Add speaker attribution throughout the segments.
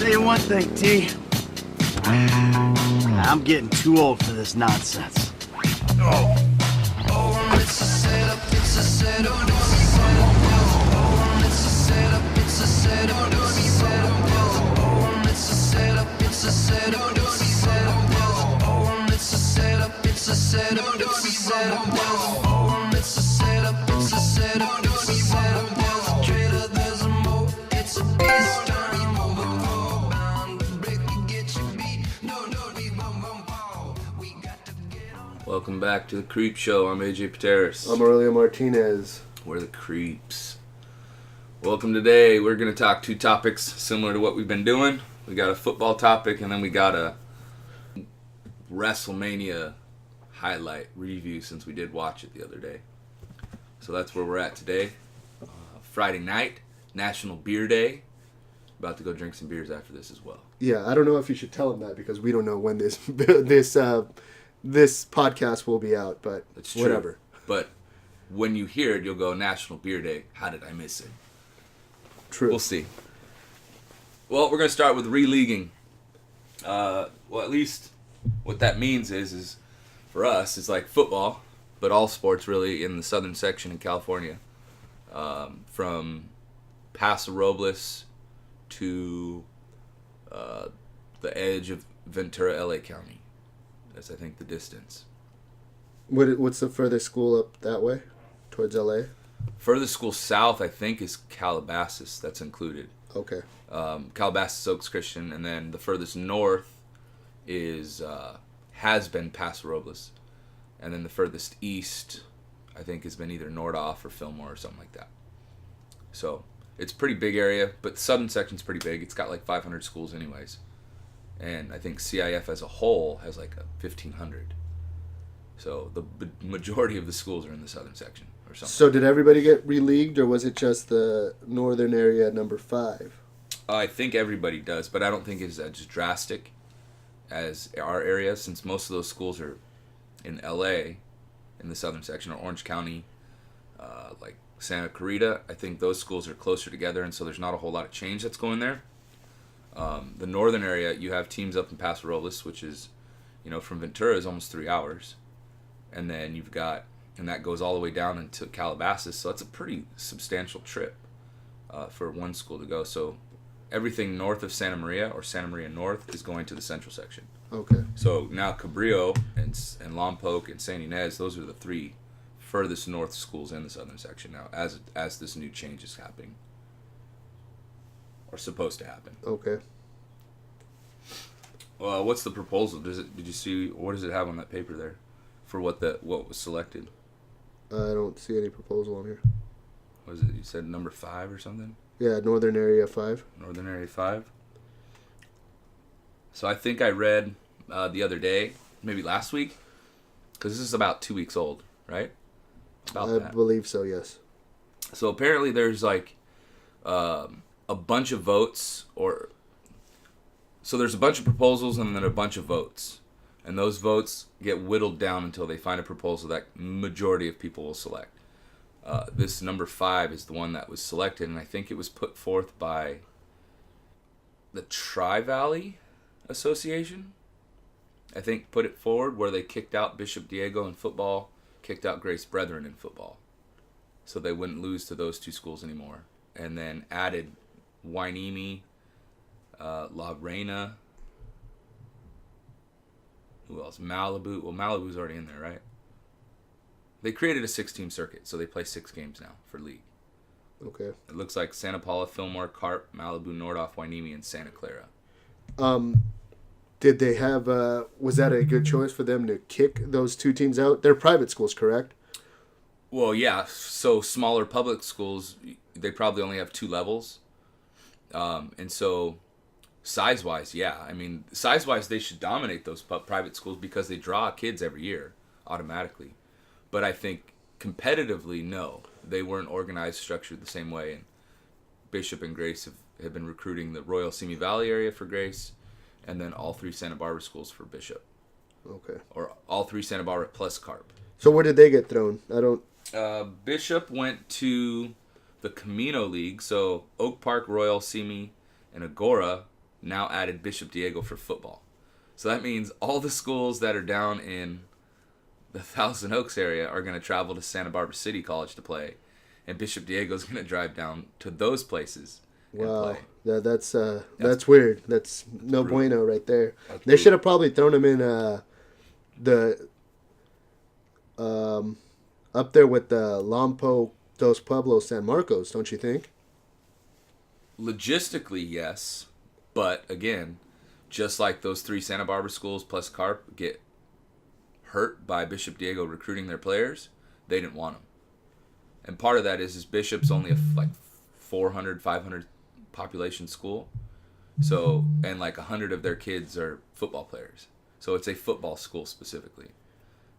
Speaker 1: Tell you one thing, T. I'm getting too old for this nonsense.
Speaker 2: Oh, it's a setup, it's a setup. Oh, it's a setup, it's a setup. Oh, it's a setup, it's a setup. Oh, it's a setup, it's a setup. Oh, it's a setup, it's a setup. Trailer, there's a mo. It's a beast.
Speaker 3: Welcome back to the Creep Show. I'm AJ Pateris.
Speaker 4: I'm Aurelio Martinez.
Speaker 3: We're the Creeps. Welcome today. We're going to talk two topics similar to what we've been doing. We got a football topic, and then we got a Wrestle Mania highlight review since we did watch it the other day. So that's where we're at today. Friday night, National Beer Day. About to go drink some beers after this as well.
Speaker 4: Yeah, I don't know if you should tell them that because we don't know when this podcast will be out, but
Speaker 3: It's true.
Speaker 4: whatever.
Speaker 3: But when you hear it, you'll go, National Beer Day. How did I miss it?
Speaker 4: True.
Speaker 3: We'll see. Well, we're going to start with re-leaguing. Well, at least what that means is for us, it's like football, but all sports really in the southern section in California. From Paso Robles to the edge of Ventura, LA County. That's, I think, the distance.
Speaker 4: What's the furthest school up that way? Towards LA?
Speaker 3: Furthest school south, I think, is Calabasas. That's included.
Speaker 4: Okay.
Speaker 3: Calabasas Oaks Christian, and then the furthest north has been Paso Robles, and then the furthest east, I think, has been either Nordoff or Fillmore or something like that. So it's a pretty big area, but the southern section's pretty big. It's got like 500 schools anyways. And I think CIF as a whole has like 1,500. So the majority of the schools are in the southern section or something.
Speaker 4: So did everybody get re-leagued, or was it just the northern area number 5?
Speaker 3: I think everybody does, but I don't think it's as drastic as our area, since most of those schools are in LA, in the southern section, or Orange County, like Santa Clarita. I think those schools are closer together, and so there's not a whole lot of change that's going there. The northern area, you have teams up in Paso Robles, which is, from Ventura is almost 3 hours. And then you've got, and that goes all the way down into Calabasas, so that's a pretty substantial trip for one school to go. So everything north of Santa Maria, or Santa Maria North, is going to the central section.
Speaker 4: Okay.
Speaker 3: So now Cabrillo and Lompoc and San Ynez, those are the 3 furthest north schools in the southern section now, as this new change is happening. Or supposed to happen.
Speaker 4: Okay.
Speaker 3: Well, what's the proposal? Did you see, what does it have on that paper there for what was selected?
Speaker 4: I don't see any proposal on here.
Speaker 3: Was it, you said number 5 or something?
Speaker 4: Yeah, northern area 5.
Speaker 3: Northern area 5. So I think I read the other day, maybe last week, because this is about 2 weeks old, right?
Speaker 4: I believe so, yes.
Speaker 3: So apparently there's like a bunch of votes, so there's a bunch of proposals and then a bunch of votes. And those votes get whittled down until they find a proposal that majority of people will select. This number 5 is the one that was selected, and I think it was put forth by the Tri-Valley Association. I think put it forward where they kicked out Bishop Diego in football, kicked out Grace Brethren in football. So they wouldn't lose to those 2 schools anymore. And then added Hueneme, La Reina, who else? Malibu. Well, Malibu's already in there, right? They created a 6-team circuit, so they play 6 games now for league.
Speaker 4: Okay.
Speaker 3: It looks like Santa Paula, Fillmore, Carp, Malibu, Nordoff, Hueneme, and Santa Clara.
Speaker 4: Did they have, was that a good choice for them to kick those 2 teams out? They're private schools, correct?
Speaker 3: Well, yeah. So smaller public schools, they probably only have 2 levels. And so size-wise, yeah. I mean, size-wise, they should dominate those private schools because they draw kids every year automatically. But I think competitively, no. They weren't organized, structured the same way. And Bishop and Grace have been recruiting the Royal Simi Valley area for Grace, and then all 3 Santa Barbara schools for Bishop.
Speaker 4: Okay.
Speaker 3: Or all 3 Santa Barbara plus Carp.
Speaker 4: So where did they get thrown?
Speaker 3: Bishop went to the Camino League, so Oak Park, Royal, Simi, and Agora now added Bishop Diego for football. So that means all the schools that are down in the Thousand Oaks area are going to travel to Santa Barbara City College to play, and Bishop Diego's going to drive down to those places and
Speaker 4: Wow,
Speaker 3: play.
Speaker 4: that's weird. That's no
Speaker 3: brutal.
Speaker 4: bueno right there.
Speaker 3: That's
Speaker 4: They should have probably thrown him in the up there with the Lampo dos Pueblos San Marcos, don't you think?
Speaker 3: Logistically, yes, but again, just like those 3 Santa Barbara schools plus Carp get hurt by Bishop Diego recruiting their players, they didn't want them. And part of that is Bishop's only a 400, 500 population school. So, and 100 of their kids are football players. So it's a football school specifically.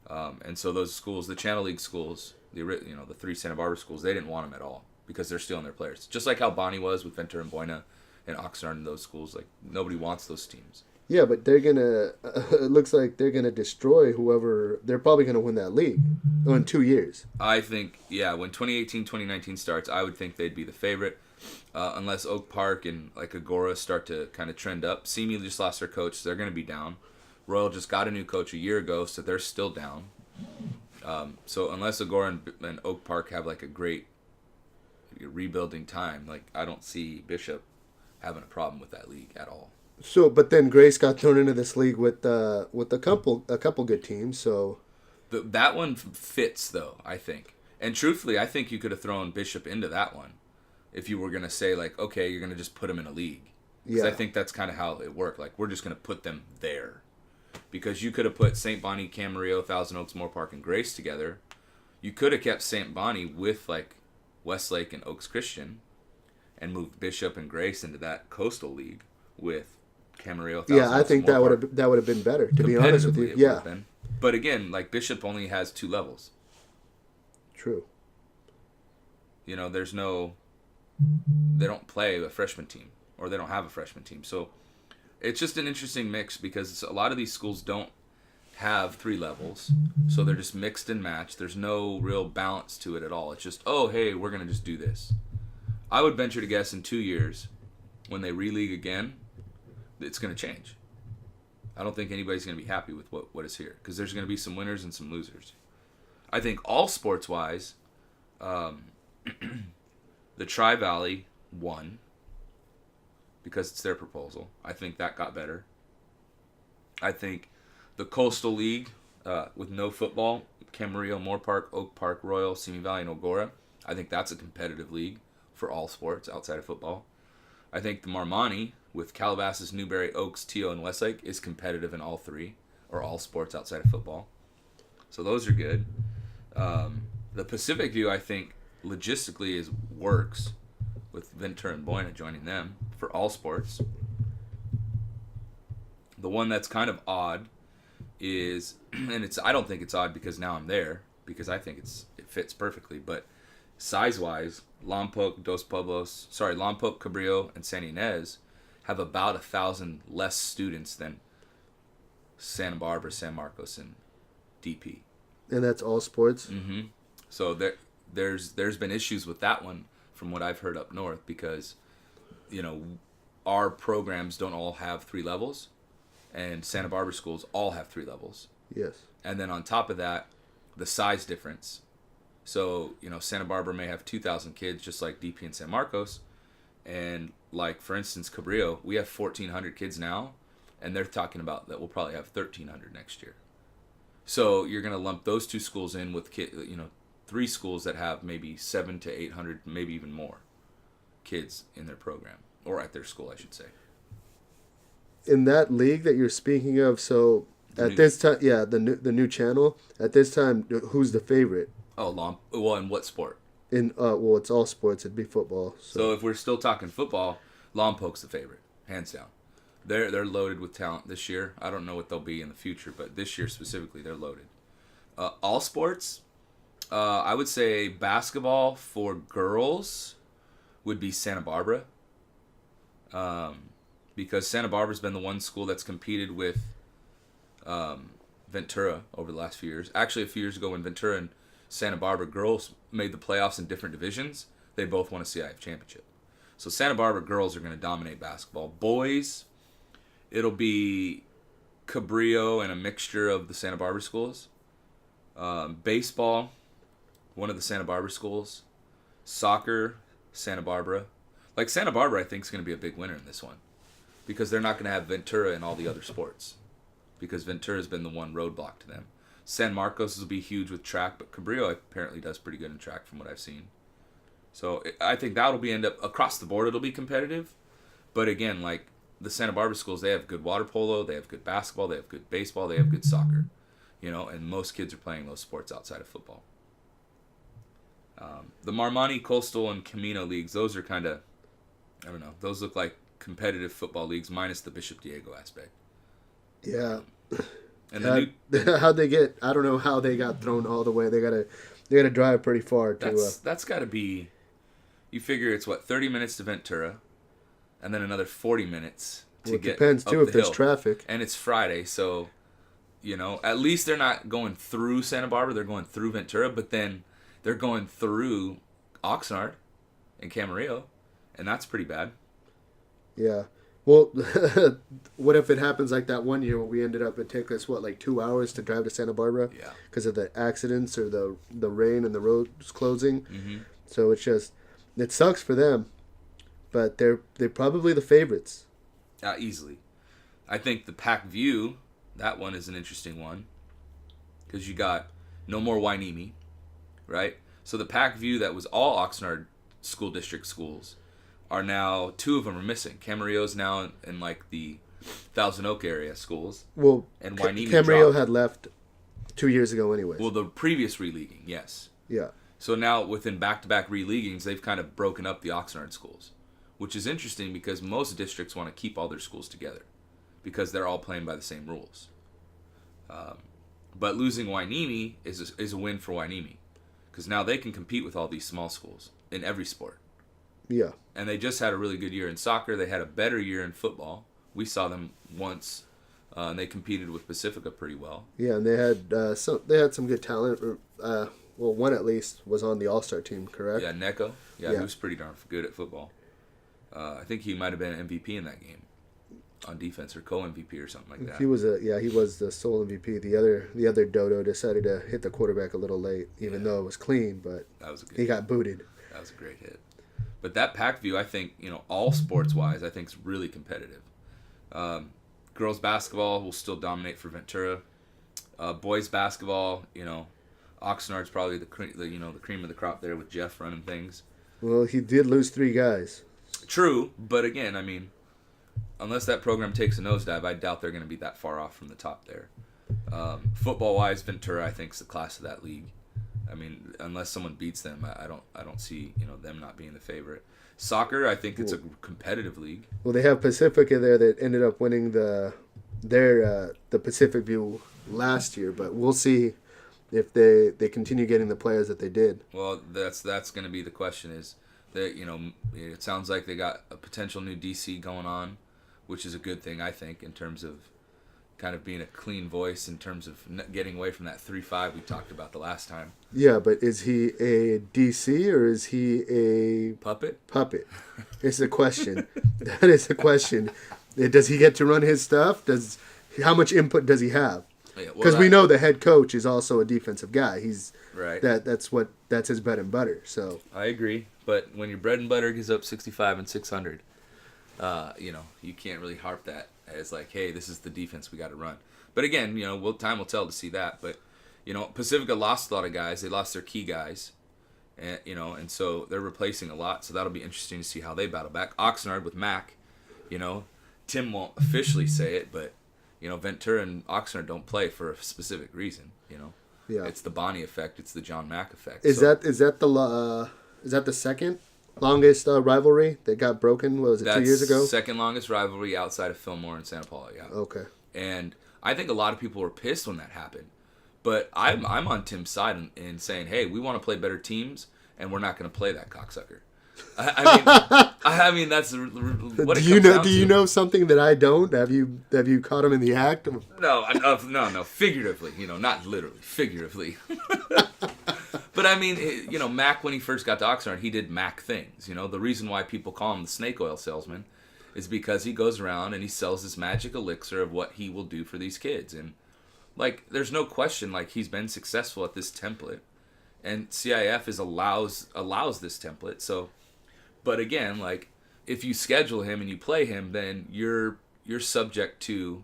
Speaker 3: And so those schools, the Channel League schools, the 3 Santa Barbara schools, they didn't want them at all because they're stealing their players. Just like how Bonnie was with Ventura and Buena and Oxnard and those schools. Nobody wants those teams.
Speaker 4: Yeah, but they're gonna. It looks like they're gonna destroy whoever. They're probably gonna win that league in 2 years.
Speaker 3: I think, when 2018, 2019 starts, I would think they'd be the favorite. Unless Oak Park and Agora start to kind of trend up. Simi just lost their coach, so they're going to be down. Royal just got a new coach a year ago, so they're still down. So unless Agora and Oak Park have a great rebuilding time, I don't see Bishop having a problem with that league at all.
Speaker 4: So, but then Grace got thrown into this league with a couple good teams. So
Speaker 3: That one fits, though, I think. And truthfully, I think you could have thrown Bishop into that one if you were going to say, okay, you're going to just put them in a league. Because I think that's kind of how it worked. We're just going to put them there. Because you could have put St. Bonnie, Camarillo, Thousand Oaks, Moore Park, and Grace together. You could have kept St. Bonnie with, Westlake and Oaks Christian and moved Bishop and Grace into that coastal league with Camarillo, Thousand Oaks,
Speaker 4: I think
Speaker 3: Moore
Speaker 4: that would have been better. To be honest with you,
Speaker 3: Competitively, it would have been. But again, Bishop only has 2 levels.
Speaker 4: True.
Speaker 3: There's no... They don't play a freshman team, or they don't have a freshman team. So it's just an interesting mix because a lot of these schools don't have 3 levels, so they're just mixed and matched. There's no real balance to it at all. It's just, oh, hey, we're going to just do this. I would venture to guess in 2 years, when they re-league again, it's going to change. I don't think anybody's going to be happy with what is here because there's going to be some winners and some losers. I think all sports-wise, the Tri-Valley won because it's their proposal. I think that got better. I think the Coastal League with no football, Camarillo, Moore Park, Oak Park, Royal, Simi Valley, and Ogora, I think that's a competitive league for all sports outside of football. I think the Marmani with Calabasas, Newberry, Oaks, Teo, and Westlake is competitive in all 3 or all sports outside of football. So those are good. The Pacific View, I think, logistically works with Ventura and Buena joining them for all sports. The one that's kind of odd is, and I don't think it's odd because now I'm there, because I think it fits perfectly, but size-wise, Lompoc, Cabrillo, and San Ynez have about 1,000 less students than Santa Barbara, San Marcos, and DP.
Speaker 4: And that's all sports?
Speaker 3: Mm-hmm. So there's been issues with that one from what I've heard up north because, our programs don't all have 3 levels, and Santa Barbara schools all have 3 levels.
Speaker 4: Yes.
Speaker 3: And then on top of that, the size difference. So, Santa Barbara may have 2,000 kids just like DP and San Marcos. And for instance, Cabrillo, we have 1,400 kids now, and they're talking about that we'll probably have 1,300 next year. So you're going to lump those 2 schools in with 3 schools that have maybe 700 to 800, maybe even more kids in their program, or at their school, I should say.
Speaker 4: In that league that you're speaking of, so this time, the new channel, at this time, who's the favorite?
Speaker 3: Oh, well, in what sport?
Speaker 4: It's all sports. It'd be football.
Speaker 3: So if we're still talking football, Lompoc's the favorite, hands down. They're loaded with talent this year. I don't know what they'll be in the future, but this year specifically, they're loaded. All sports, I would say basketball for girls would be Santa Barbara. Because Santa Barbara's been the one school that's competed with Ventura over the last few years. Actually, a few years ago when Ventura and Santa Barbara girls made the playoffs in different divisions, they both won a CIF championship. So Santa Barbara girls are going to dominate basketball. Boys, It'll be Cabrillo and a mixture of the Santa Barbara schools. Baseball, one of the Santa Barbara schools. Soccer, Santa Barbara. Like, Santa Barbara, I think, is going to be a big winner in this one. Because they're not going to have Ventura in all the other sports. Because Ventura's been the one roadblock to them. San Marcos will be huge with track, but Cabrillo apparently does pretty good in track from what I've seen. So I think that'll be end up across the board. It'll be competitive, but again, like the Santa Barbara schools, they have good water polo, they have good basketball, they have good baseball, they have good soccer, and most kids are playing those sports outside of football. The Marmani, Coastal, and Camino leagues, those are kind of, I don't know, those look like competitive football leagues minus the Bishop Diego aspect.
Speaker 4: Yeah.
Speaker 3: And
Speaker 4: how'd they get? I don't know how they got thrown all the way. They gotta drive pretty far to.
Speaker 3: That's got to be. You figure it's 30 minutes to Ventura, and then another 40 minutes to get.
Speaker 4: It depends too
Speaker 3: up
Speaker 4: if
Speaker 3: the
Speaker 4: there's
Speaker 3: hill.
Speaker 4: traffic.
Speaker 3: And it's Friday, so at least they're not going through Santa Barbara. They're going through Ventura, but then they're going through Oxnard and Camarillo, and that's pretty bad.
Speaker 4: Yeah. Well, what if it happens like that one year where we ended up, it took us, 2 hours to drive to Santa Barbara?
Speaker 3: Yeah.
Speaker 4: Because of the accidents or the rain and the roads closing.
Speaker 3: Mm-hmm.
Speaker 4: So it's just, it sucks for them. But they're probably the favorites.
Speaker 3: Easily. I think the Pac View, that one is an interesting one. Because you got no more Wainimi, right? So the Pac View that was all Oxnard School District schools are now, 2 of them are missing. Camarillo's now in like the Thousand Oak area schools.
Speaker 4: Well,
Speaker 3: and Wainimi
Speaker 4: Camarillo
Speaker 3: dropped.
Speaker 4: had left 2 years ago anyways.
Speaker 3: Well, the previous releaguing, yes.
Speaker 4: Yeah.
Speaker 3: So now within back-to-back releaguings, they've kind of broken up the Oxnard schools, which is interesting because most districts want to keep all their schools together because they're all playing by the same rules. But losing Wainimi is a win for Wainimi because now they can compete with all these small schools in every sport.
Speaker 4: Yeah.
Speaker 3: And they just had a really good year in soccer. They had a better year in football. We saw them once, and they competed with Pacifica pretty well.
Speaker 4: Yeah, and they had some good talent. One at least was on the All-Star team, correct?
Speaker 3: Yeah, Neko. Yeah,
Speaker 4: Yeah.
Speaker 3: he was pretty darn good at football. I think he might have been MVP in that game on defense or co-MVP or something like that.
Speaker 4: He was the sole MVP. The other Dodo decided to hit the quarterback a little late, even though it was clean, but
Speaker 3: That was a good
Speaker 4: he
Speaker 3: hit.
Speaker 4: got booted.
Speaker 3: That was a great hit. But that Pac View, I think, all sports-wise, I think is really competitive. Girls basketball will still dominate for Ventura. Boys basketball, Oxnard's probably the cream of the crop there with Jeff running things.
Speaker 4: Well, he did lose 3 guys.
Speaker 3: True, but again, unless that program takes a nosedive, I doubt they're going to be that far off from the top there. Football-wise, Ventura, I think, is the class of that league. Unless someone beats them, I don't see them not being the favorite. Soccer, I think it's a competitive league.
Speaker 4: Well, they have Pacifica there that ended up winning the Pacific View last year, but we'll see if they continue getting the players that they did.
Speaker 3: Well, that's going to be the question. Is that it sounds like they got a potential new DC going on, which is a good thing I think in terms of kind of being a clean voice in terms of getting away from that 3-5 we talked about the last time.
Speaker 4: Yeah, but is he a DC or is he a
Speaker 3: Puppet?
Speaker 4: It's a question. That is a question. Does he get to run his stuff? How much input does he have? Because we know the head coach is also a defensive guy. He's
Speaker 3: right.
Speaker 4: That's his bread and butter. So
Speaker 3: I agree, but when your bread and butter gives up 65 and 600, you can't really harp that as like, hey, this is the defense we got to run. But again, time will tell to see that. But Pacifica lost a lot of guys. They lost their key guys, and so they're replacing a lot. So that'll be interesting to see how they battle back. Oxnard with Mac, Tim won't officially say it, but Ventura and Oxnard don't play for a specific reason.
Speaker 4: yeah,
Speaker 3: It's the Bonnie effect. It's the John Mack effect.
Speaker 4: is that the second longest rivalry that got broken? What was it, 2 years ago?
Speaker 3: Second longest rivalry outside of Fillmore and Santa Paula. Yeah.
Speaker 4: Okay.
Speaker 3: And I think a lot of people were pissed when that happened. But I'm on Tim's side in saying, hey, we want to play better teams, and we're not going to play that cocksucker. I mean, that's what it comes down
Speaker 4: Do you
Speaker 3: to.
Speaker 4: know something that I don't? Have you caught him in the act?
Speaker 3: No, figuratively, not literally, figuratively. But Mac, when he first got to Oxnard, he did Mac things. The reason why people call him the snake oil salesman is because he goes around and he sells this magic elixir of what he will do for these kids. And, like, there's no question, like, he's been successful at this template. And CIF allows this template. So, but again, like, if you schedule him and you play him, then you're subject to,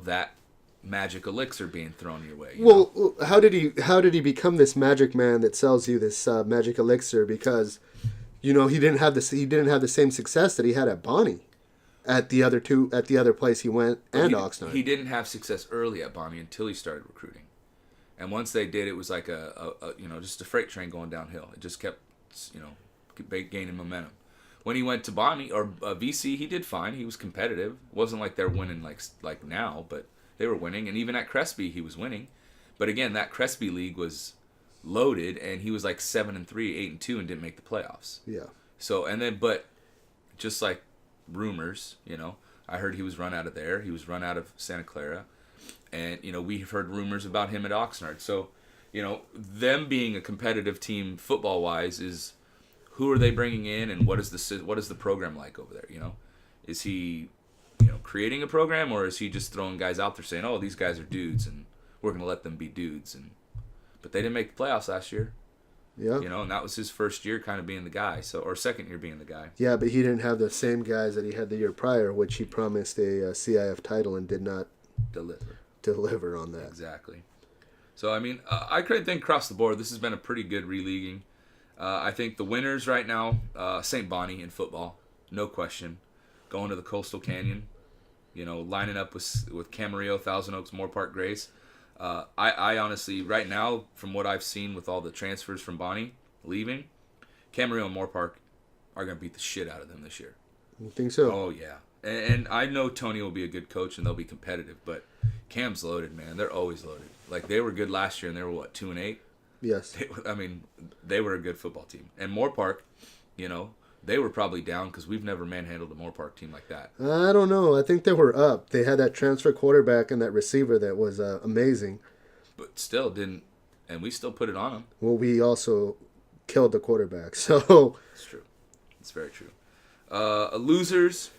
Speaker 3: that magic elixir being thrown your way.
Speaker 4: Well, how did he become this magic man that sells you this magic elixir? Because, he didn't have the same success that he had at Bonnie, at the other place he went, and Oxnard.
Speaker 3: He didn't have success early at Bonnie until he started recruiting, and once they did, it was like a just a freight train going downhill. It just kept gaining momentum. When he went to Bonnie or VC, he did fine. He was competitive. It wasn't like they're winning like now, but they were winning. And even at Crespi, he was winning. But again, that Crespi league was loaded, and he was like 7-3, 8-2, and didn't make the playoffs.
Speaker 4: Yeah.
Speaker 3: So but just like rumors, I heard he was run out of there. He was run out of Santa Clara, and we've heard rumors about him at Oxnard. So, them being a competitive team football wise is. Who are they bringing in, and what is the program like over there? Is he, creating a program, or is he just throwing guys out there saying, "Oh, these guys are dudes, and we're gonna let them be dudes"? But they didn't make the playoffs last year. Yeah. And that was his first year, kind of being the guy, or second year being the guy.
Speaker 4: Yeah, but he didn't have the same guys that he had the year prior, which he promised a CIF title and did not deliver on that.
Speaker 3: Exactly. So I mean, I could think across the board, this has been a pretty good releaguing. I think the winners right now, St. Bonnie in football, no question. Going to the Coastal Canyon, lining up with Camarillo, Thousand Oaks, Moore Park, Grace. I honestly, right now, from what I've seen with all the transfers from Bonnie leaving, Camarillo and Moore Park are going to beat the shit out of them this year.
Speaker 4: You think so?
Speaker 3: Oh, yeah. And I know Tony will be a good coach and they'll be competitive, but Cam's loaded, man. They're always loaded. Like, they were good last year, and they were, 2-8?
Speaker 4: Yes.
Speaker 3: They were a good football team. And Moore Park, they were probably down because we've never manhandled a Moore Park team like that.
Speaker 4: I don't know. I think they were up. They had that transfer quarterback and that receiver that was amazing.
Speaker 3: But still didn't, and we still put it on them.
Speaker 4: Well, we also killed the quarterback, so.
Speaker 3: It's true. It's very true. Losers,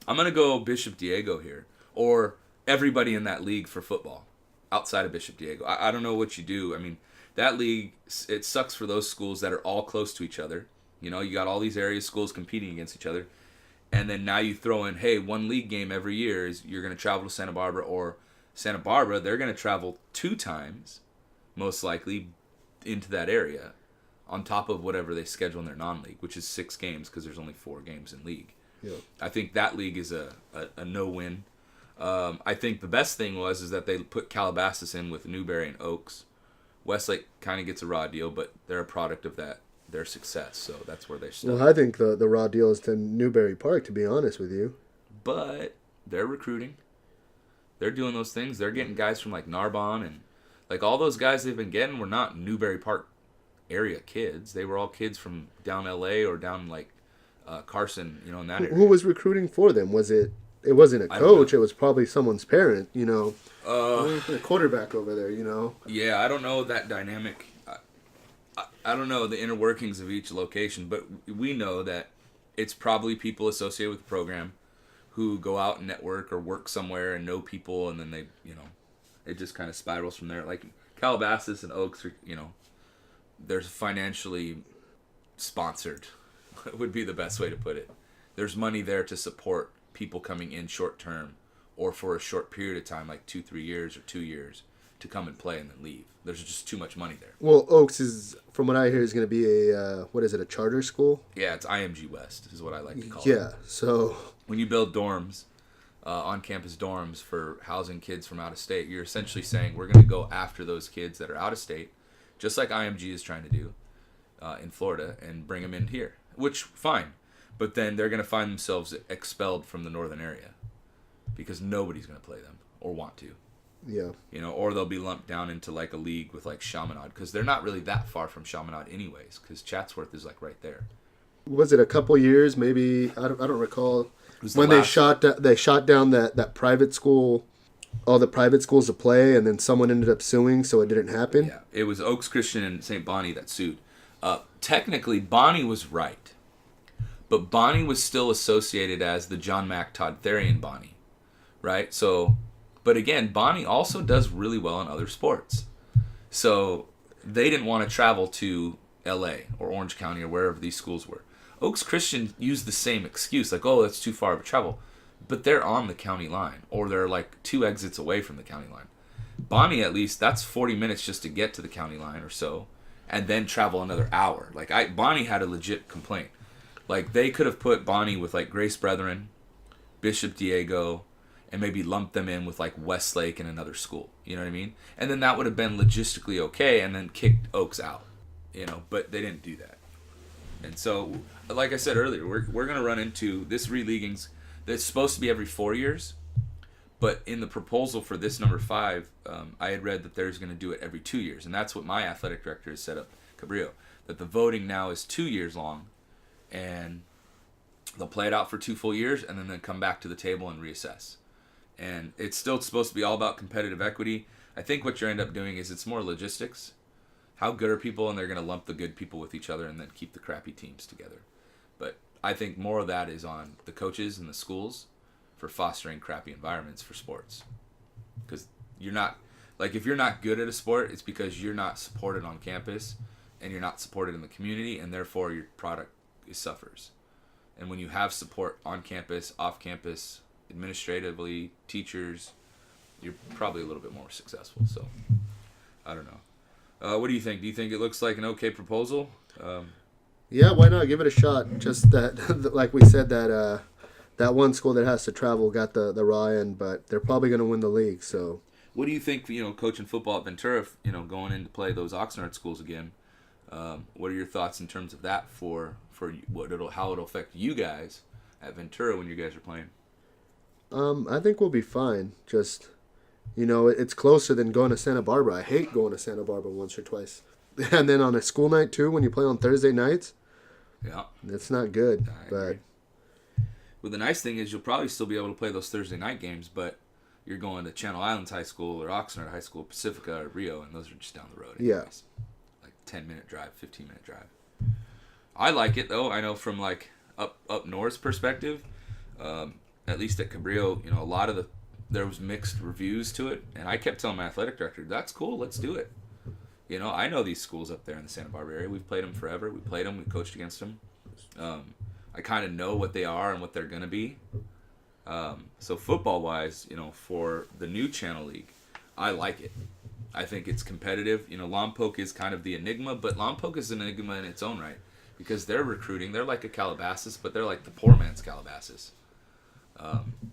Speaker 3: I'm going to go Bishop Diego here. Or everybody in that league for football. Outside of Bishop Diego. I don't know what you do. I mean, that league, it sucks for those schools that are all close to each other. You got all these area schools competing against each other. And then now you throw in, hey, one league game every year is you're going to travel to Santa Barbara, or Santa Barbara, they're going to travel 2 times, most likely, into that area on top of whatever they schedule in their non-league, which is 6 games because there's only 4 games in league.
Speaker 4: Yeah.
Speaker 3: I think that league is a no-win. I think the best thing is that they put Calabasas in with Newberry and Oaks. Westlake kind of gets a raw deal, but they're a product of their success, so that's where they're stuck.
Speaker 4: Well, I think the raw deal is to Newberry Park, to be honest with you.
Speaker 3: But they're recruiting. They're doing those things. They're getting guys from like Narbonne, and like all those guys they've been getting were not Newberry Park area kids. They were all kids from down LA or down like Carson, in that area.
Speaker 4: Who was recruiting for them? It wasn't a coach. It was probably someone's parent, a quarterback over there,
Speaker 3: Yeah, I don't know that dynamic. I don't know the inner workings of each location, but we know that it's probably people associated with the program who go out and network or work somewhere and know people, and then they, it just kind of spirals from there. Like Calabasas and Oaks are, they're financially sponsored, would be the best way to put it. There's money there to support people coming in short term or for a short period of time, like 2-3 years or 2 years, to come and play and then leave. There's just too much money there.
Speaker 4: Well, Oaks is, from what I hear, is going to be a charter school?
Speaker 3: Yeah, it's IMG West is what I like to call it.
Speaker 4: Yeah, so...
Speaker 3: When you build dorms, on-campus dorms for housing kids from out of state, you're essentially saying we're going to go after those kids that are out of state, just like IMG is trying to do in Florida, and bring them in here. Which, fine. But then they're going to find themselves expelled from the northern area because nobody's going to play them or want to.
Speaker 4: Yeah.
Speaker 3: Or they'll be lumped down into like a league with like Chaminade, because they're not really that far from Chaminade anyways, because Chatsworth is like right there.
Speaker 4: Was it a couple years, maybe? I don't recall. When they shot down that private school, all the private schools to play, and then someone ended up suing, so it didn't happen?
Speaker 3: Yeah, it was Oaks Christian and St. Bonnie that sued. Technically, Bonnie was right. But Bonnie was still associated as the John Mac Todd Therian Bonnie, right? So, but again, Bonnie also does really well in other sports. So they didn't want to travel to L.A. or Orange County or wherever these schools were. Oaks Christian used the same excuse, like, oh, that's too far of a travel. But they're on the county line, or they're like 2 exits away from the county line. Bonnie, at least, that's 40 minutes just to get to the county line or so, and then travel another hour. Like, Bonnie had a legit complaint. Like, they could have put Bonnie with, like, Grace Brethren, Bishop Diego, and maybe lumped them in with, like, Westlake and another school. You know what I mean? And then that would have been logistically okay, and then kicked Oaks out. You know, but they didn't do that. And so, like I said earlier, we're going to run into this releaguing's that's supposed to be every 4 years. But in the proposal for this number 5, I had read that there's going to do it every 2 years. And that's what my athletic director has set up, Cabrillo, that the voting now is 2 years long. And they'll play it out for 2 full years and then come back to the table and reassess. And it's still supposed to be all about competitive equity. I think what you end up doing is it's more logistics. How good are people? And they're going to lump the good people with each other and then keep the crappy teams together. But I think more of that is on the coaches and the schools for fostering crappy environments for sports. Because you're not, like, if you're not good at a sport, it's because you're not supported on campus and you're not supported in the community, and therefore your product suffers. And when you have support on campus, off campus, administratively, teachers, you're probably a little bit more successful. So, I don't know. What do you think? Do you think it looks like an okay proposal?
Speaker 4: Yeah, why not? Give it a shot. Just that, like we said, that one school that has to travel got the raw end, but they're probably going to win the league. So,
Speaker 3: what do you think? Coaching football at Ventura, going in to play those Oxnard schools again. What are your thoughts in terms of that for how it'll affect you guys at Ventura when you guys are playing?
Speaker 4: I think we'll be fine. Just, it's closer than going to Santa Barbara. I hate going to Santa Barbara once or twice. And then on a school night, too, when you play on Thursday nights,
Speaker 3: yeah,
Speaker 4: it's not good.
Speaker 3: But well, the nice thing is you'll probably still be able to play those Thursday night games, but you're going to Channel Islands High School or Oxnard High School, Pacifica or Rio, and those are just down the road. Anyways. Yeah. Like 10-minute drive, 15-minute drive. I like it, though. I know from, like, up north's perspective, at least at Cabrillo, a lot of there was mixed reviews to it, and I kept telling my athletic director, that's cool, let's do it. I know these schools up there in the Santa Barbara area. We've played them forever. We played them. We coached against them. I kind of know what they are and what they're going to be. So football-wise, for the new Channel League, I like it. I think it's competitive. Lompoc is kind of the enigma, but Lompoc is an enigma in its own right because they're recruiting. They're like a Calabasas, but they're like the poor man's Calabasas.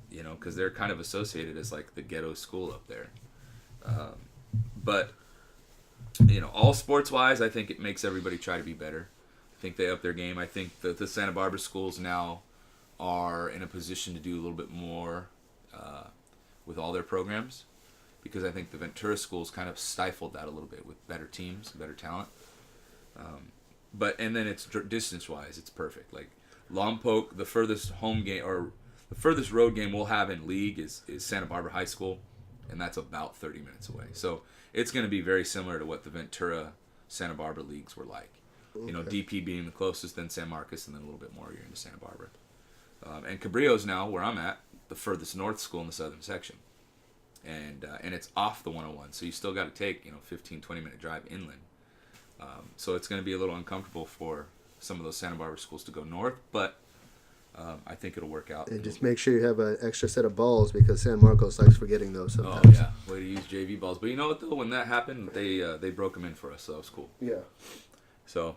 Speaker 3: Because they're kind of associated as like the ghetto school up there. But all sports-wise, I think it makes everybody try to be better. I think they up their game. I think that the Santa Barbara schools now are in a position to do a little bit more with all their programs because I think the Ventura schools kind of stifled that a little bit with better teams, better talent. And then it's distance-wise, it's perfect. Like Lompoc, the furthest home game or the furthest road game we'll have in league is Santa Barbara High School, and that's about 30 minutes away. So it's going to be very similar to what the Ventura Santa Barbara leagues were like. Okay. DP being the closest, then San Marcos, and then a little bit more you're into Santa Barbara. And Cabrillo's now, where I'm at, the furthest north school in the southern section. And it's off the 101, so you still got to take 15, 20-minute drive inland. So it's going to be a little uncomfortable for some of those Santa Barbara schools to go north, but I think it'll work out.
Speaker 4: And just make sure you have an extra set of balls because San Marcos likes forgetting those sometimes.
Speaker 3: Oh, yeah. Way to use JV balls. But you know what, though? When that happened, they broke them in for us, so that was cool.
Speaker 4: Yeah.
Speaker 3: So,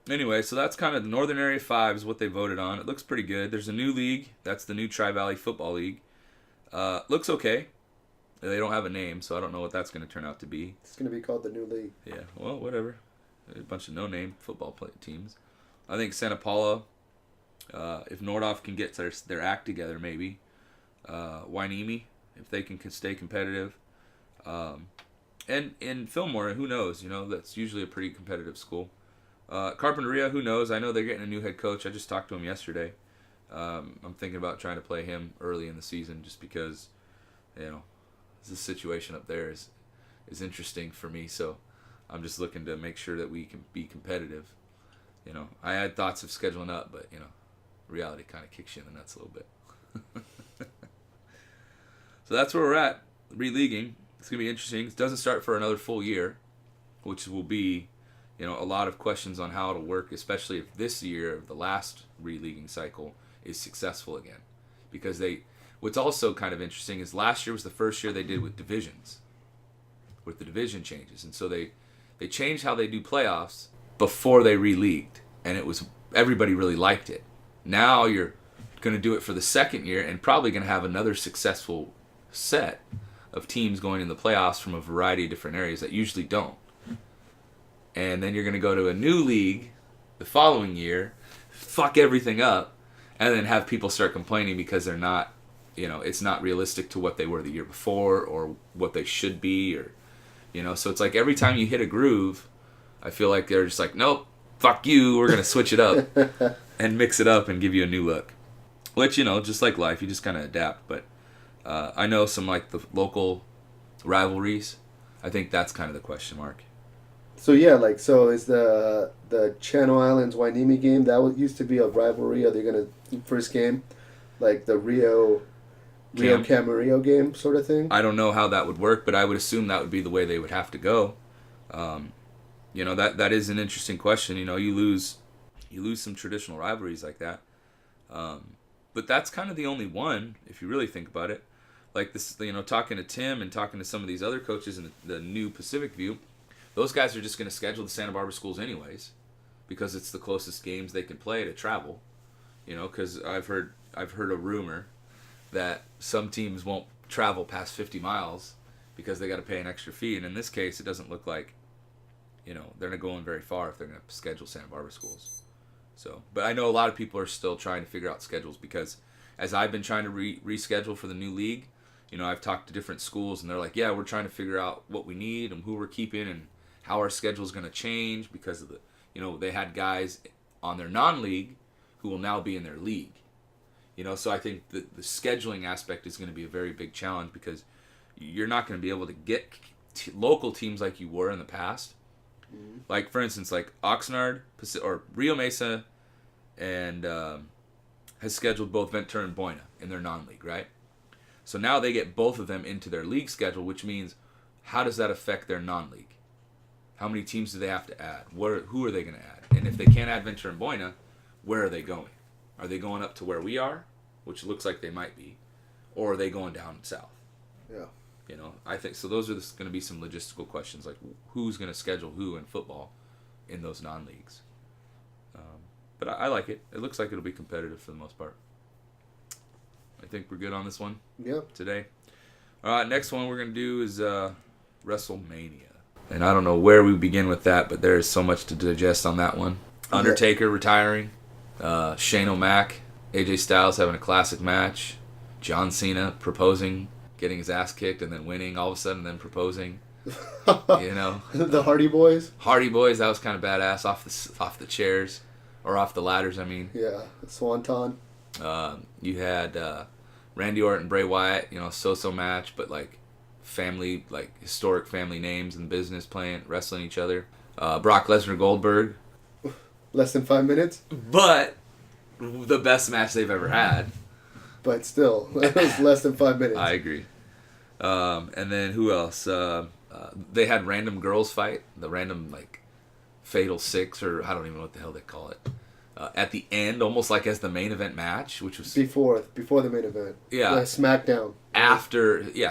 Speaker 3: anyway, so that's kind of the Northern Area 5 is what they voted on. It looks pretty good. There's a new league. That's the new Tri-Valley Football League. Looks okay. They don't have a name, so I don't know what that's going to turn out to be.
Speaker 4: It's going to be called the New League.
Speaker 3: Yeah, well, whatever. A bunch of no-name football teams. I think Santa Paula, if Nordhoff can get their act together, maybe. Wainimi, if they can stay competitive. And Fillmore, who knows? That's usually a pretty competitive school. Carpinteria, who knows? I know they're getting a new head coach. I just talked to him yesterday. I'm thinking about trying to play him early in the season just because, the situation up there is interesting for me. So I'm just looking to make sure that we can be competitive. I had thoughts of scheduling up, but, reality kind of kicks you in the nuts a little bit. So that's where we're at. Releaguing. It's going to be interesting. It doesn't start for another full year, which will be, a lot of questions on how it'll work, especially if this year, the last releaguing cycle, is successful again. Because what's also kind of interesting is last year was the first year they did with divisions, with the division changes. And so they changed how they do playoffs before they releagued. And everybody really liked it. Now you're going to do it for the second year and probably going to have another successful set of teams going in the playoffs from a variety of different areas that usually don't. And then you're going to go to a new league the following year, fuck everything up, and then have people start complaining because they're not, it's not realistic to what they were the year before or what they should be, or, so it's like every time you hit a groove, I feel like they're just like, nope, fuck you, we're going to switch it up and mix it up and give you a new look. Which, just like life, you just kind of adapt. But I know some like the local rivalries. I think that's kind of the question mark.
Speaker 4: So yeah, so is the Channel Islands Wainimi game, that used to be a rivalry? Are they gonna first game, like the Rio Camarillo game sort of thing?
Speaker 3: I don't know how that would work, but I would assume that would be the way they would have to go. That is an interesting question. You lose some traditional rivalries like that. But that's kind of the only one, if you really think about it. Like this, talking to Tim and talking to some of these other coaches in the new Pacific View, those guys are just going to schedule the Santa Barbara schools anyways, because it's the closest games they can play to travel. Because I've heard a rumor that some teams won't travel past 50 miles because they got to pay an extra fee. And in this case, it doesn't look like, they're not going very far if they're going to schedule Santa Barbara schools. So, but I know a lot of people are still trying to figure out schedules because as I've been trying to reschedule for the new league, I've talked to different schools and they're like, yeah, we're trying to figure out what we need and who we're keeping and how our schedule is going to change because of they had guys on their non-league who will now be in their league. So I think the scheduling aspect is going to be a very big challenge because you're not going to be able to get local teams like you were in the past. Mm-hmm. Like, for instance, like Oxnard or Rio Mesa and has scheduled both Ventura and Buena in their non-league, right? So now they get both of them into their league schedule, which means how does that affect their non-league? How many teams do they have to add? Who are they going to add? And if they can't add Ventura and Buena, where are they going? Are they going up to where we are, which looks like they might be, or are they going down south?
Speaker 4: Yeah.
Speaker 3: I think so. Those are going to be some logistical questions, like who's going to schedule who in football in those non-leagues. But I like it. It looks like it'll be competitive for the most part. I think we're good on this one.
Speaker 4: Yep.
Speaker 3: Today. All right, next one we're going to do is Wrestle Mania. And I don't know where we begin with that, but there is so much to digest on that one. Undertaker retiring. Shane O'Mac. AJ Styles having a classic match. John Cena proposing, getting his ass kicked, and then winning all of a sudden, and then proposing.
Speaker 4: The Hardy Boys.
Speaker 3: Hardy Boys, that was kind of badass off the chairs, or off the ladders. I mean.
Speaker 4: Yeah, Swanton.
Speaker 3: You had Randy Orton, Bray Wyatt. So-so match, but like family, like historic family names in business wrestling each other. Brock Lesnar, Goldberg.
Speaker 4: Less than 5 minutes.
Speaker 3: But the best match they've ever had.
Speaker 4: But still, that was less than 5 minutes.
Speaker 3: I agree. And then who else? They had random girls fight. The random, like, Fatal Six, or I don't even know what the hell they call it. At the end, almost like as the main event match, which was... Before
Speaker 4: the main event.
Speaker 3: Yeah.
Speaker 4: Like SmackDown.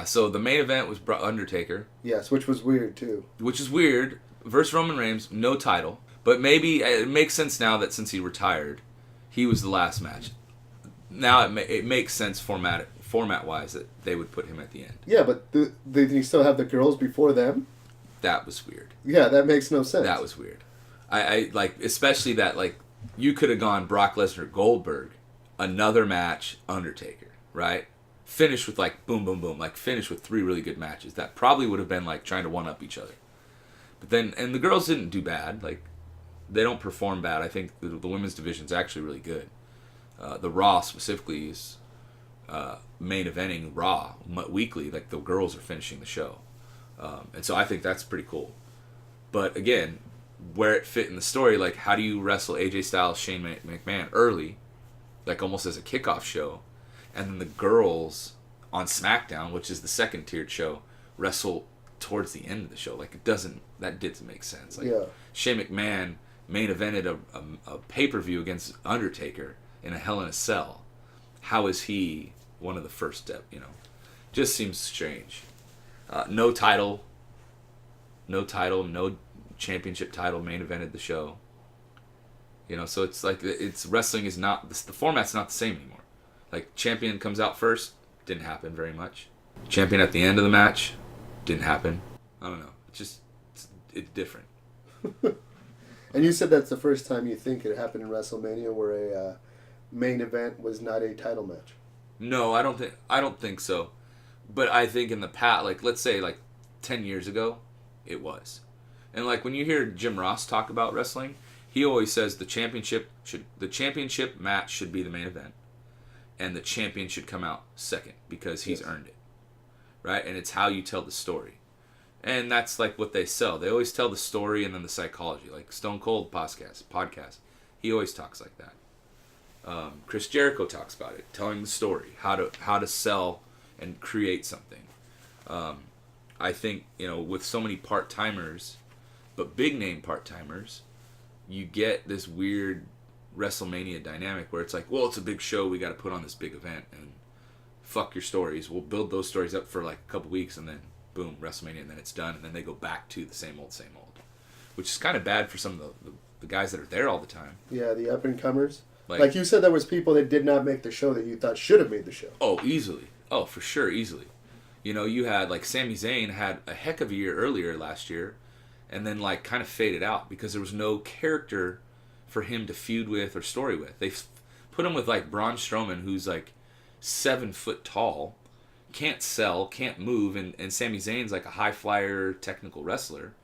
Speaker 3: So the main event was Undertaker.
Speaker 4: Yes, which was weird, too.
Speaker 3: Which is weird. Versus Roman Reigns, no title. But maybe it makes sense now that since he retired, he was the last match. Now it makes sense format-wise that they would put him at the end.
Speaker 4: Yeah, but did you still have the girls before them?
Speaker 3: That was weird.
Speaker 4: Yeah, that makes no sense.
Speaker 3: That was weird. I like, especially that, like, you could have gone Brock Lesnar, Goldberg, another match, Undertaker, right? Finish with, like, boom, boom, boom. Like, finish with 3 really good matches. That probably would have been, like, trying to one-up each other. But then, and the girls didn't do bad. Like, they don't perform bad. I think the women's division is actually really good. The Raw specifically is main eventing Raw weekly. Like, the girls are finishing the show. And so I think that's pretty cool. But again, where it fit in the story, like, how do you wrestle AJ Styles, Shane McMahon early like almost as a kickoff show, and then the girls on SmackDown, which is the second tiered show, wrestle towards the end of the show. Like, that didn't make sense. Like,
Speaker 4: Yeah.
Speaker 3: Shane McMahon main evented a pay-per-view against Undertaker in a Hell in a Cell. How is he one of the first step, Just seems strange. No title, no championship title main evented the show. So it's like, wrestling is not, the format's not the same anymore. Like, champion comes out first, didn't happen very much. Champion at the end of the match, didn't happen. I don't know. It's different.
Speaker 4: And you said that's the first time you think it happened in WrestleMania where a main event was not a title match.
Speaker 3: No, I don't think so. But I think in the past, like, let's say like 10 years ago, it was. And like when you hear Jim Ross talk about wrestling, he always says the championship match should be the main event, and the champion should come out second because he's earned it. Right? And it's how you tell the story. And that's like what they sell. They always tell the story and then the psychology. Like Stone Cold podcast. He always talks like that. Chris Jericho talks about it, telling the story, how to sell and create something. I think, with so many part-timers, but big-name part-timers, you get this weird WrestleMania dynamic where it's like, well, it's a big show, we got to put on this big event, and fuck your stories. We'll build those stories up for like a couple weeks, and then boom, WrestleMania, and then it's done, and then they go back to the same old, which is kind of bad for some of the guys that are there all the time.
Speaker 4: Yeah, the up-and-comers. Like you said, there was people that did not make the show that you thought should have made the show.
Speaker 3: Oh, easily. Oh, for sure, easily. You had, like, Sami Zayn had a heck of a year earlier last year, and then, like, kind of faded out because there was no character for him to feud with or story with. They put him with, like, Braun Strowman, who's, like, 7 foot tall, can't sell, can't move, and Sami Zayn's like a high flyer technical wrestler,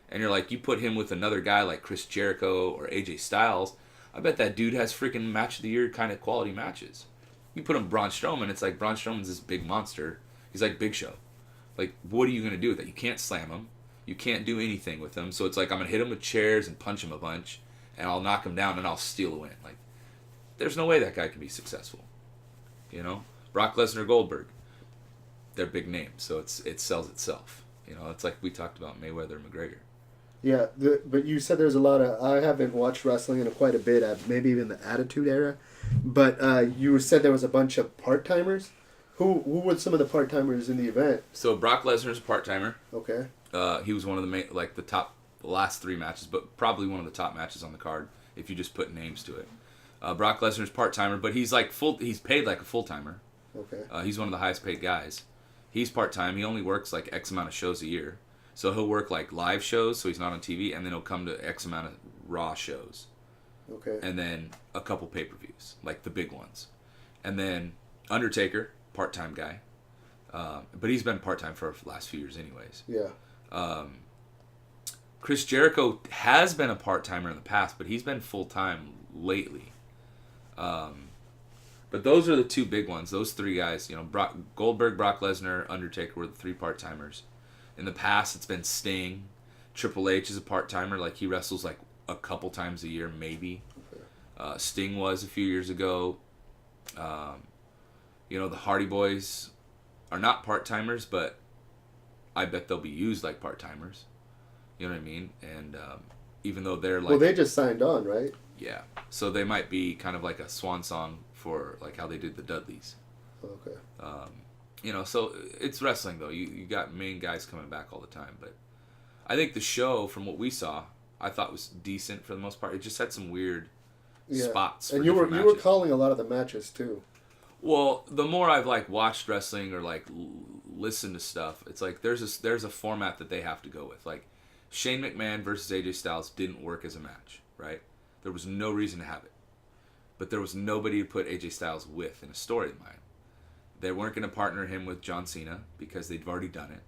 Speaker 3: and you're like, you put him with another guy like Chris Jericho or AJ Styles, I bet that dude has freaking match of the year kind of quality matches. You put him Braun Strowman, it's like Braun Strowman's this big monster. He's like Big Show. Like, what are you gonna do with that? You can't slam him, you can't do anything with him. So it's like, I'm gonna hit him with chairs and punch him a bunch, and I'll knock him down and I'll steal a win. Like, there's no way that guy can be successful. Brock Lesnar, Goldberg. They're big names, so it sells itself. It's like we talked about Mayweather and McGregor.
Speaker 4: Yeah, but you said there's a lot of... I haven't watched wrestling in quite a bit, maybe even the Attitude Era, but you said there was a bunch of part-timers. Who were some of the part-timers in the event?
Speaker 3: So Brock Lesnar's a part-timer.
Speaker 4: Okay.
Speaker 3: He was one of the last 3 matches, but probably one of the top matches on the card if you just put names to it. Brock Lesnar's part-timer, but he's paid like a full-timer.
Speaker 4: Okay.
Speaker 3: He's one of the highest paid guys. He's part-time. He only works like X amount of shows a year. So he'll work like live shows, so he's not on TV, and then he'll come to X amount of Raw shows.
Speaker 4: Okay.
Speaker 3: And then a couple pay-per-views, like the big ones. And then Undertaker, part-time guy. But he's been part-time for the last few years anyways.
Speaker 4: Yeah.
Speaker 3: Chris Jericho has been a part-timer in the past, but he's been full-time lately. But those are the 2 big ones. Those 3 guys, Goldberg, Brock Lesnar, Undertaker were the 3 part-timers. In the past, it's been Sting. Triple H is a part-timer. Like, he wrestles like a couple times a year, maybe. Okay. Sting was a few years ago. The Hardy Boys are not part-timers, but I bet they'll be used like part-timers. You know what I mean? And even though they're like...
Speaker 4: Well, they just signed on, right?
Speaker 3: Yeah. So they might be kind of like a swan song for like how they did the Dudleys.
Speaker 4: Okay.
Speaker 3: So it's wrestling though. You got main guys coming back all the time, but I think the show, from what we saw, I thought was decent for the most part. It just had some weird spots.
Speaker 4: And you were calling a lot of the matches too.
Speaker 3: Well, the more I've like watched wrestling or like listened to stuff, it's like there's a format that they have to go with. Like Shane McMahon versus AJ Styles didn't work as a match, right? There was no reason to have it. But there was nobody to put AJ Styles with in a storyline. They weren't going to partner him with John Cena because they'd already done it.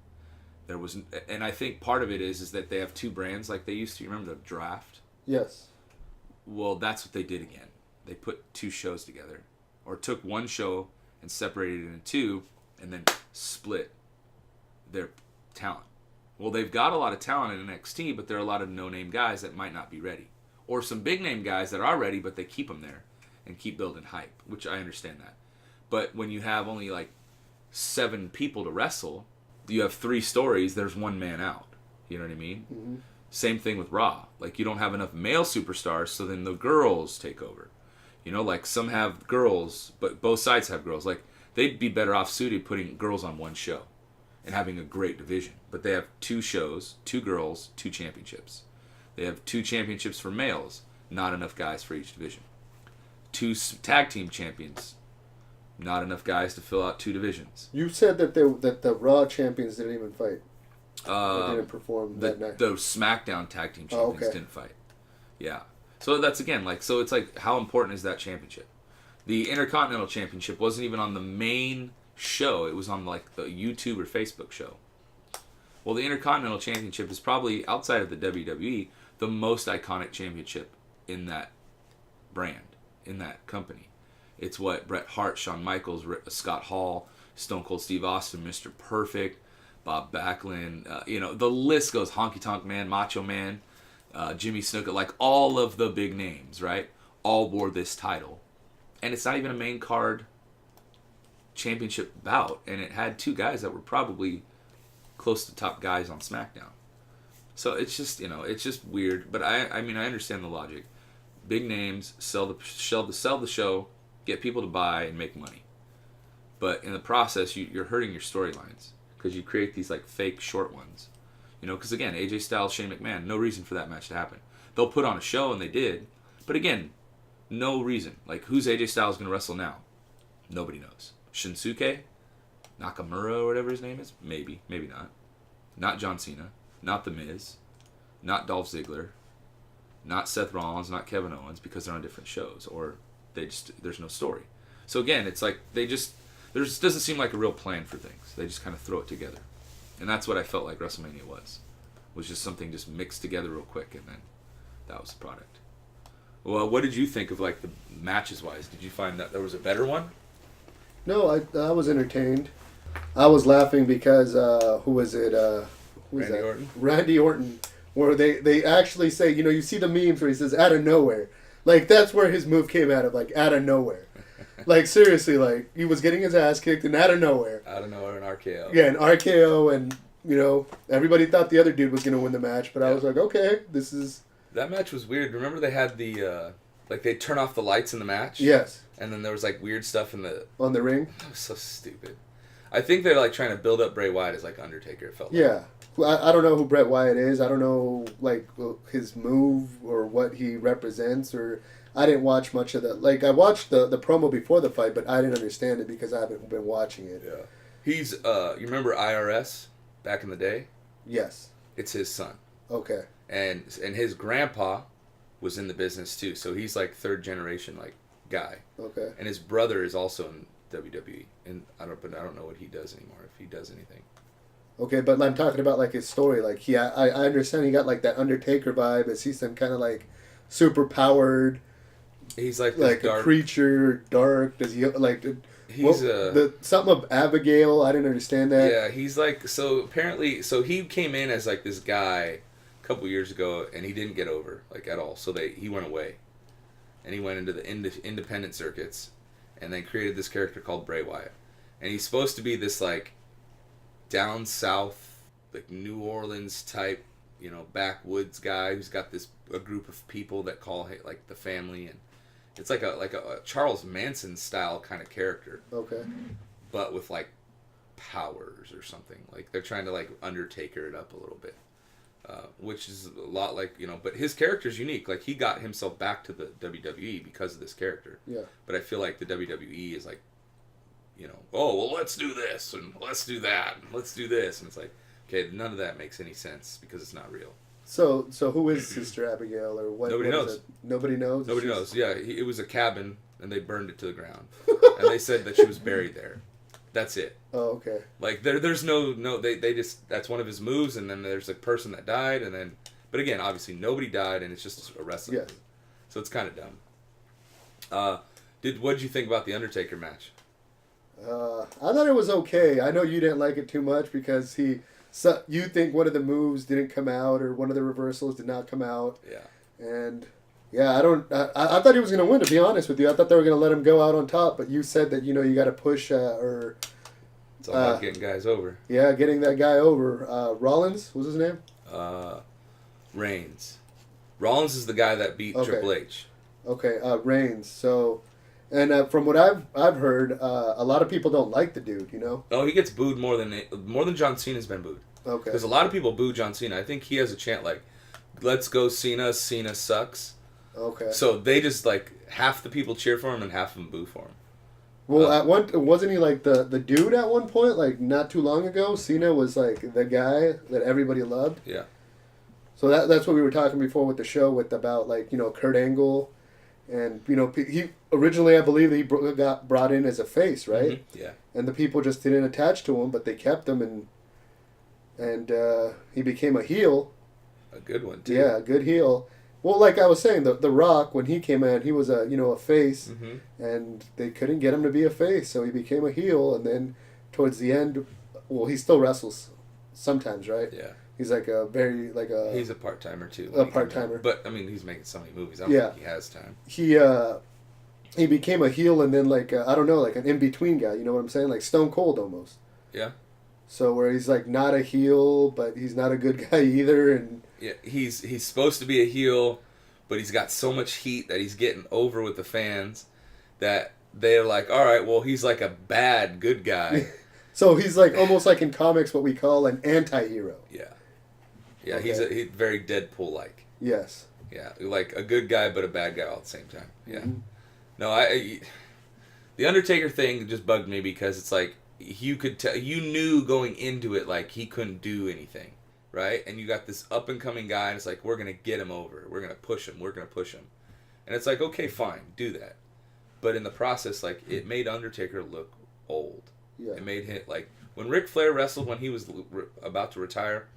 Speaker 3: There was, and I think part of it is that they have 2 brands like they used to. You remember the Draft?
Speaker 4: Yes.
Speaker 3: Well, that's what they did again. They put 2 shows together, or took one show and separated it into 2, and then split their talent. Well, they've got a lot of talent in NXT, but there are a lot of no-name guys that might not be ready, or some big-name guys that are ready, but they keep them there and keep building hype, which I understand that. But when you have only like 7 people to wrestle, you have 3 stories, there's 1 man out. You know what I mean? Mm-hmm. Same thing with Raw. Like, you don't have enough male superstars, so then the girls take over. You know, like, some have girls, but both sides have girls. Like, they'd be better off suited putting girls on one show and having a great division. But they have 2 shows, 2 girls, 2 championships. They have 2 championships for males, not enough guys for each division. 2 tag team champions, not enough guys to fill out 2 divisions.
Speaker 4: You said that the Raw champions didn't even fight. Or didn't perform that night.
Speaker 3: The SmackDown tag team champions didn't fight. Yeah. So that's again, like, so it's like, how important is that championship? The Intercontinental Championship wasn't even on the main show. It was on like the YouTube or Facebook show. Well, the Intercontinental Championship is probably, outside of the WWE, the most iconic championship in that brand, in that company. It's what Bret Hart, Shawn Michaels, Scott Hall, Stone Cold Steve Austin, Mr. Perfect, Bob Backlund, you know, the list goes. Honky Tonk Man, Macho Man, Jimmy Snuka, like all of the big names, right? All wore this title. And it's not even a main card championship bout. And it had 2 guys that were probably close to top guys on SmackDown. So it's just, you know, it's just weird. But I mean, I understand the logic. Big names, sell the show, get people to buy and make money. But in the process, you're hurting your storylines. Because you create these like fake short ones. You know, because again, AJ Styles, Shane McMahon, no reason for that match to happen. They'll put on a show, and they did. But again, no reason. Like, who's AJ Styles going to wrestle now? Nobody knows. Shinsuke? Nakamura or whatever his name is? Maybe. Maybe not. Not John Cena. Not The Miz. Not Dolph Ziggler. Not Seth Rollins. Not Kevin Owens, because they're on different shows. Or there's no story. So again, it's like there just doesn't seem like a real plan for things. They just kind of throw it together. And that's what I felt like WrestleMania was just something just mixed together real quick, and then that was the product. Well, what did you think of like the matches wise? Did you find that there was a better one?
Speaker 4: No, I was entertained. I was laughing because who was it?
Speaker 3: Randy Orton.
Speaker 4: Randy Orton, where they actually say, you know, you see the memes where he says out of nowhere, like that's where his move came out of, like out of nowhere. Like, seriously, like, he was getting his ass kicked, and out of nowhere.
Speaker 3: Out of nowhere, an RKO.
Speaker 4: Yeah, an RKO, and, you know, everybody thought the other dude was going to win the match, but I was like, okay, this is...
Speaker 3: That match was weird. Remember they had the, like, they'd turn off the lights in the match?
Speaker 4: Yes.
Speaker 3: And then there was, like, weird stuff in the...
Speaker 4: On the ring?
Speaker 3: That was so stupid. I think they're, like, trying to build up Bray Wyatt as, like, Undertaker, it felt like.
Speaker 4: Yeah. I don't know who Bret Wyatt is. I don't know, like, his move or what he represents, or... I didn't watch much of that. Like, I watched the promo before the fight, but I didn't understand it because I haven't been watching it.
Speaker 3: Yeah. He's, you remember IRS back in the day?
Speaker 4: Yes.
Speaker 3: It's his son.
Speaker 4: Okay.
Speaker 3: And his grandpa was in the business too, so he's like 3rd generation like guy.
Speaker 4: Okay.
Speaker 3: And his brother is also in WWE, and I don't know what he does anymore, if he does anything.
Speaker 4: Okay, but I'm talking about like his story. Like I understand he got like that Undertaker vibe. Is he some kind of like super powered?
Speaker 3: He's like
Speaker 4: a creature, dark. Does he like?
Speaker 3: He's
Speaker 4: something of Abigail. I didn't understand that.
Speaker 3: Yeah, he's like, so apparently, so he came in as like this guy a couple years ago, and he didn't get over like at all. So he went away, and he went into the independent circuits, and then created this character called Bray Wyatt, and he's supposed to be this like down south, like New Orleans type, you know, backwoods guy who's got a group of people that call him like the family, and it's like a Charles Manson style kind of character.
Speaker 4: Okay.
Speaker 3: But with like powers or something. Like they're trying to like Undertaker it up a little bit, which is a lot like, you know. But his character's unique. Like he got himself back to the WWE because of this character.
Speaker 4: Yeah.
Speaker 3: But I feel like the WWE is like, you know, oh well, let's do this and let's do that and let's do this, and it's like, okay, none of that makes any sense because it's not real.
Speaker 4: So who is Sister Abigail, or what?
Speaker 3: Nobody knows.
Speaker 4: Nobody knows.
Speaker 3: Nobody knows. Yeah, it was a cabin, and they burned it to the ground, and they said that she was buried there. That's it.
Speaker 4: Oh, okay.
Speaker 3: Like there's no. They just, that's one of his moves, and then there's a person that died, and then, but again, obviously nobody died, and it's just a wrestling.
Speaker 4: Yes.
Speaker 3: Move. So it's kind of dumb. What did you think about the Undertaker match?
Speaker 4: I thought it was okay. I know you didn't like it too much because you think one of the moves didn't come out, or one of the reversals did not come out.
Speaker 3: Yeah.
Speaker 4: And Yeah, I thought he was going to win, to be honest with you. I thought they were going to let him go out on top, but you said that, you got to push,
Speaker 3: It's all about getting guys over.
Speaker 4: yeah, getting that guy over. Rollins, was his name?
Speaker 3: Reigns. Rollins is the guy that beat
Speaker 4: Okay.
Speaker 3: Triple H.
Speaker 4: Okay, Reigns. So, and from what I've heard, a lot of people don't like the dude,
Speaker 3: Oh, he gets booed more than John Cena's been booed.
Speaker 4: Okay.
Speaker 3: Because a lot of people boo John Cena. I think he has a chant like, "Let's go Cena, Cena sucks."
Speaker 4: Okay.
Speaker 3: So they just like half the people cheer for him and half of them boo for him.
Speaker 4: Well, wasn't he like the dude at one point? Like not too long ago, Cena was like the guy that everybody loved.
Speaker 3: Yeah.
Speaker 4: So that's what we were talking before with the show about like Kurt Angle, and he originally I believe he got brought in as a face, right?
Speaker 3: Mm-hmm. Yeah.
Speaker 4: And the people just didn't attach to him, but they kept him, and he became a heel.
Speaker 3: A good one too.
Speaker 4: Yeah, a good heel. Well, like I was saying, the Rock, when he came in, he was a face, and they couldn't get him to be a face, so he became a heel, and then towards the end, well, he still wrestles sometimes, right?
Speaker 3: Yeah.
Speaker 4: He's like
Speaker 3: He's a part timer too.
Speaker 4: A part-timer.
Speaker 3: But I mean, he's making so many movies. I don't think he has time.
Speaker 4: He became a heel, and then I don't know, like an in between guy. You know what I'm saying? Like Stone Cold almost.
Speaker 3: Yeah.
Speaker 4: So where he's like not a heel, but he's not a good guy either, and
Speaker 3: yeah, he's supposed to be a heel, but he's got so much heat that he's getting over with the fans that they're like, all right, well, he's like a bad good guy.
Speaker 4: So he's like almost like in comics what we call an anti-hero.
Speaker 3: Yeah. Yeah,
Speaker 4: Okay.
Speaker 3: he's very Deadpool-like.
Speaker 4: Yes.
Speaker 3: Yeah, like a good guy but a bad guy all at the same time. Yeah.
Speaker 4: Mm-hmm.
Speaker 3: No, the Undertaker thing just bugged me because it's like you could tell, you knew going into it like he couldn't do anything, right? And you got this up and coming guy, and it's like we're gonna get him over, we're gonna push him, and it's like okay, fine, do that, but in the process, like it made Undertaker look old.
Speaker 4: Yeah.
Speaker 3: It made him like when Ric Flair wrestled when he was about to retire,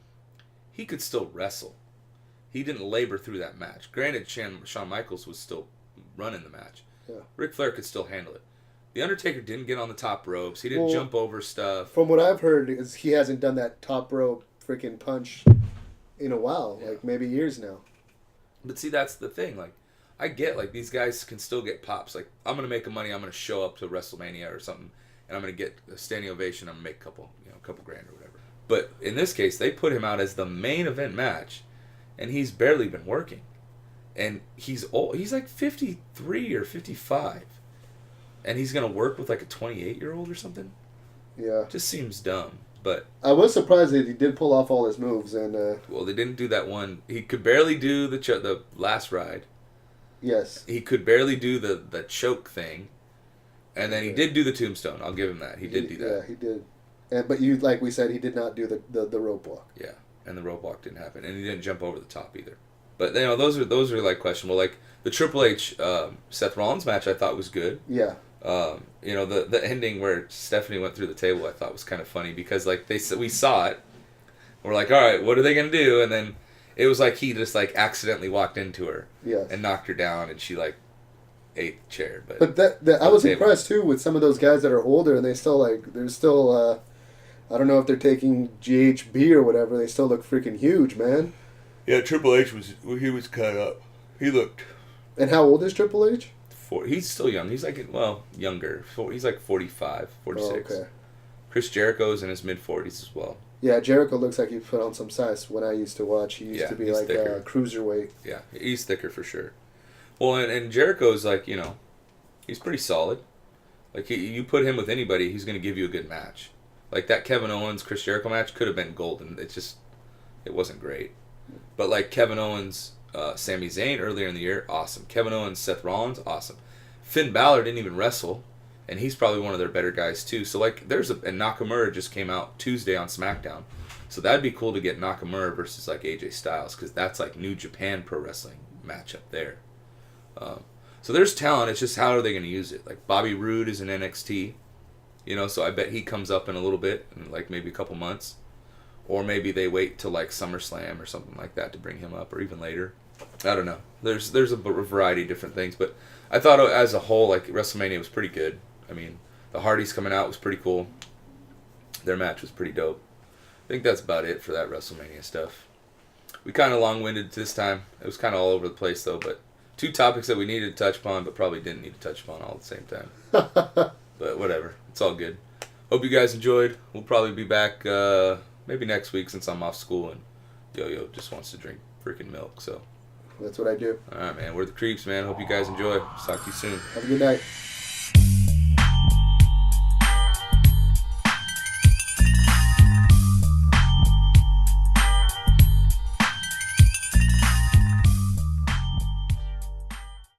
Speaker 3: he could still wrestle. He didn't labor through that match. Granted, Shawn Michaels was still running the match.
Speaker 4: Yeah.
Speaker 3: Ric Flair could still handle it. The Undertaker didn't get on the top ropes. He didn't jump over stuff.
Speaker 4: From what I've heard, is he hasn't done that top rope freaking punch in a while, like maybe years now.
Speaker 3: But see, that's the thing. Like, I get like these guys can still get pops. Like, I'm gonna make money. I'm gonna show up to Wrestle Mania or something, and I'm gonna get a standing ovation. I'm gonna make a couple grand or whatever. But in this case, they put him out as the main event match, and he's barely been working, and he's old. He's like 53 or 55. And he's going to work with like a 28-year-old or something?
Speaker 4: Yeah.
Speaker 3: Just seems dumb. But
Speaker 4: I was surprised that he did pull off all his moves. And
Speaker 3: well, they didn't do that one. He could barely do the last ride.
Speaker 4: Yes.
Speaker 3: He could barely do the choke thing. And then he did do the tombstone. I'll give him that. He did do that.
Speaker 4: Yeah, he did. But you, like we said, he did not do the rope walk.
Speaker 3: Yeah, and the rope walk didn't happen. And he didn't jump over the top either. But, those are like questionable. Like, the Triple H Seth Rollins match I thought was good.
Speaker 4: Yeah.
Speaker 3: The ending where Stephanie went through the table I thought was kind of funny because like we saw it, we're like, all right, what are they gonna do? And then it was like he just like accidentally walked into her, and knocked her down, and she like ate the chair. But
Speaker 4: that I was impressed too with some of those guys that are older and they're still I don't know if they're taking GHB or whatever. They still look freaking huge, man.
Speaker 3: Yeah, Triple H was cut up. He looked.
Speaker 4: And how old is Triple H?
Speaker 3: He's still young. He's like, younger. He's like 45, 46.
Speaker 4: Oh, okay.
Speaker 3: Chris Jericho's in his mid-40s as well.
Speaker 4: Yeah, Jericho looks like he put on some size when I used to watch. He used to be like a cruiserweight.
Speaker 3: Yeah, he's thicker for sure. Well, and Jericho's like, he's pretty solid. Like, you put him with anybody, he's going to give you a good match. Like, that Kevin Owens-Chris Jericho match could have been golden. It wasn't great. But, like, Kevin Owens... Sami Zayn earlier in the year, awesome. Kevin Owens, Seth Rollins, awesome. Finn Balor didn't even wrestle, and he's probably one of their better guys too. So like, and Nakamura just came out Tuesday on SmackDown, so that'd be cool to get Nakamura versus like AJ Styles because that's like New Japan Pro Wrestling matchup there. So there's talent. It's just how are they going to use it? Like Bobby Roode is in NXT, so I bet he comes up in a little bit, in like maybe a couple months. Or maybe they wait till like SummerSlam or something like that to bring him up, or even later. I don't know. There's a variety of different things, but I thought as a whole, like WrestleMania was pretty good. I mean, the Hardys coming out was pretty cool. Their match was pretty dope. I think that's about it for that WrestleMania stuff. We kind of long-winded this time. It was kind of all over the place though, but two topics that we needed to touch upon, but probably didn't need to touch upon all at the same time. But whatever. It's all good. Hope you guys enjoyed. We'll probably be back maybe next week since I'm off school and Yo-Yo just wants to drink freaking milk. So
Speaker 4: That's what I do.
Speaker 3: all right, man. We're the Creeps, man. Hope you guys enjoy. Talk to you soon.
Speaker 4: Have a good night.